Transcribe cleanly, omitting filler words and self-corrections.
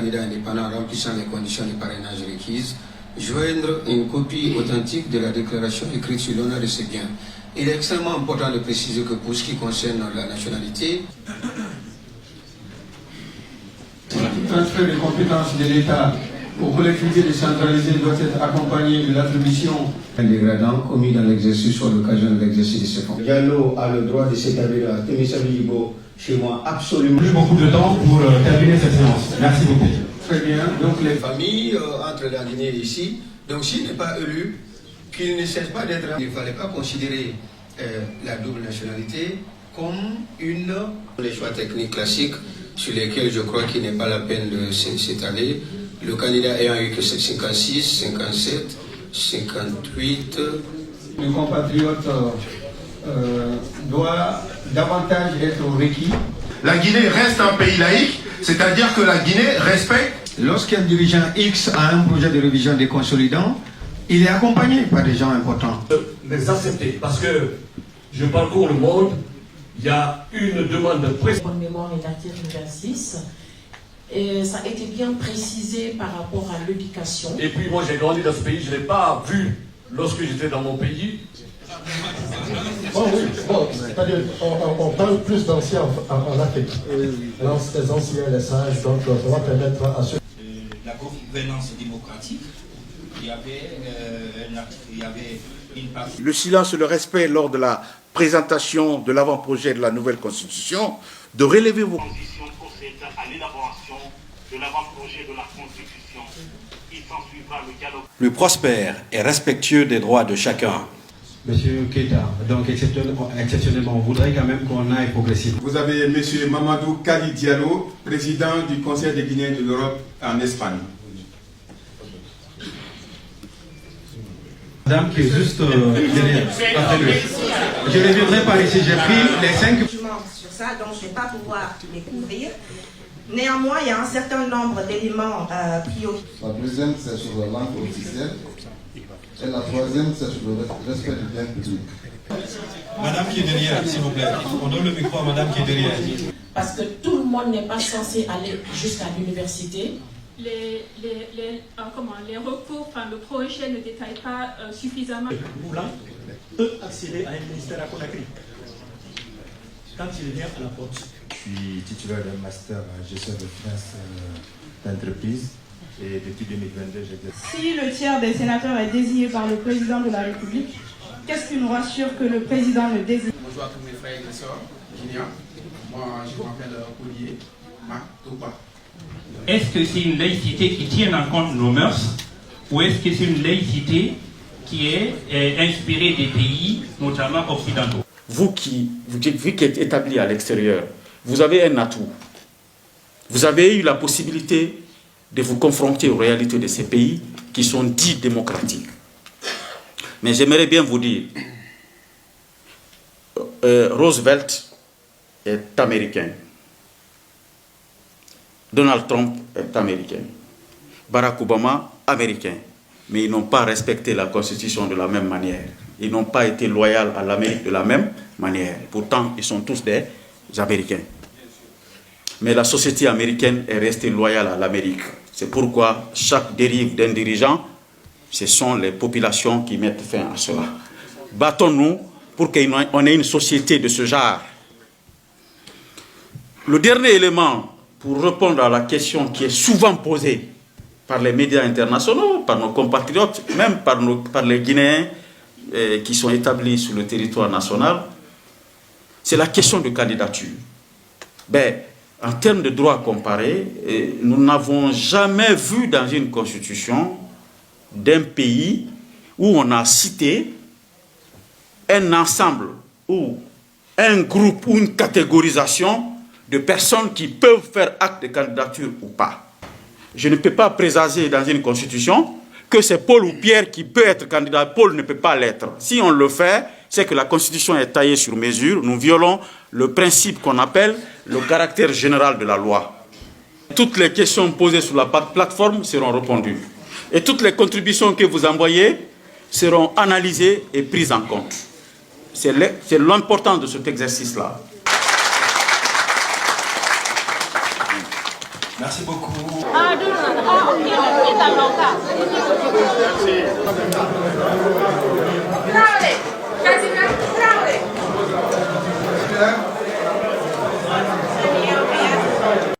Candidat indépendant remplissant les conditions du parrainage requises, joindre une copie authentique de la déclaration écrite sur l'honneur de ses biens. Il est extrêmement important de préciser que pour ce qui concerne la nationalité, le transfert des compétences de l'État aux collectivités décentralisées doit être accompagné de l'attribution d'un dégradant commis dans l'exercice ou à l'occasion de l'exercice de ses fonctions. Diallo a le droit de s'établir à Témissablibo chez moi absolument. Plus beaucoup de temps pour terminer cette séance. Merci beaucoup. Très bien. Donc les familles entre la Guinée et ici, donc s'il n'est pas élu, qu'il ne cesse pas d'être. Il ne fallait pas considérer la double nationalité comme les choix techniques classiques sur lesquels je crois qu'il n'est pas la peine de s'étaler. Le candidat ayant eu que 56, 57, 58. Le compatriote doit davantage être requis. La Guinée reste un pays laïque, c'est-à-dire que la Guinée respecte. Lorsqu'un dirigeant X a un projet de révision des consolidants, il est accompagné par des gens importants. Les accepter, parce que je parcours le monde, il y a une demande de presse. Bonne mémoire est l'article 26. Et ça a été bien précisé par rapport à l'éducation. Et puis moi j'ai grandi dans ce pays, je ne l'ai pas vu lorsque j'étais dans mon pays. Bon, oui, bon, c'est-à-dire, on parle plus d'anciens en Afrique. Les anciens, les sages, donc ça va permettre à ceux. La gouvernance démocratique, il y avait une partie. Le silence et le respect lors de la présentation de l'avant-projet de la nouvelle constitution, de relever vos conditions procèdent à l'élaboration de l'avant-projet de la constitution. Il s'ensuivra le dialogue. Plus prospère et respectueux des droits de chacun. Monsieur Keita, donc exceptionnellement, on voudrait quand même qu'on aille progressivement. Vous avez Monsieur Mamadou Kali Diallo, président du Conseil des Guinéens de l'Europe en Espagne. Madame qui est juste derrière. Je reviendrai par ici, j'ai pris les 5... Sur ça, donc je ne vais pas pouvoir les couvrir. Néanmoins, il y a un certain nombre d'éléments prioritaires. La deuxième, c'est sur la langue officielle. Et la troisième, c'est sur le respect du bien public. Madame qui est derrière, s'il vous plaît. On donne le micro à madame qui est derrière. Parce que tout le monde n'est pas censé aller jusqu'à l'université. Les recours, enfin le projet ne détaille pas suffisamment. Moulin peut accéder à un ministère à Conakry quand il vient à la porte. Je suis titulaire d'un master en gestion de finances d'entreprise et depuis 2022 j'exerce. Si le tiers des sénateurs est désigné par le président de la République, qu'est-ce qui nous rassure que le président le désigne? Bonjour à tous mes frères et sœurs guinéens. Moi je m'appelle Olivier Matouba. Est-ce que c'est une laïcité qui tient en compte nos mœurs ou est-ce que c'est une laïcité qui est inspirée des pays, notamment occidentaux? Vous qui êtes établi à l'extérieur, vous avez un atout. Vous avez eu la possibilité de vous confronter aux réalités de ces pays qui sont dits démocratiques. Mais j'aimerais bien vous dire, Roosevelt est américain. Donald Trump est américain. Barack Obama, américain. Mais ils n'ont pas respecté la Constitution de la même manière. Ils n'ont pas été loyaux à l'Amérique de la même manière. Pourtant, ils sont tous des Américains. Mais la société américaine est restée loyale à l'Amérique. C'est pourquoi chaque dérive d'un dirigeant, ce sont les populations qui mettent fin à cela. Battons-nous pour qu'on ait une société de ce genre. Le dernier élément, pour répondre à la question qui est souvent posée par les médias internationaux, par nos compatriotes, même par les Guinéens qui sont établis sur le territoire national, c'est la question de candidature. En termes de droits comparés, nous n'avons jamais vu dans une constitution d'un pays où on a cité un ensemble ou un groupe ou une catégorisation de personnes qui peuvent faire acte de candidature ou pas. Je ne peux pas présager dans une constitution que c'est Paul ou Pierre qui peut être candidat. Paul ne peut pas l'être. Si on le fait, c'est que la constitution est taillée sur mesure. Nous violons le principe qu'on appelle le caractère général de la loi. Toutes les questions posées sur la plateforme seront répondues. Et toutes les contributions que vous envoyez seront analysées et prises en compte. C'est l'importance de cet exercice-là. Merci beaucoup. Merci.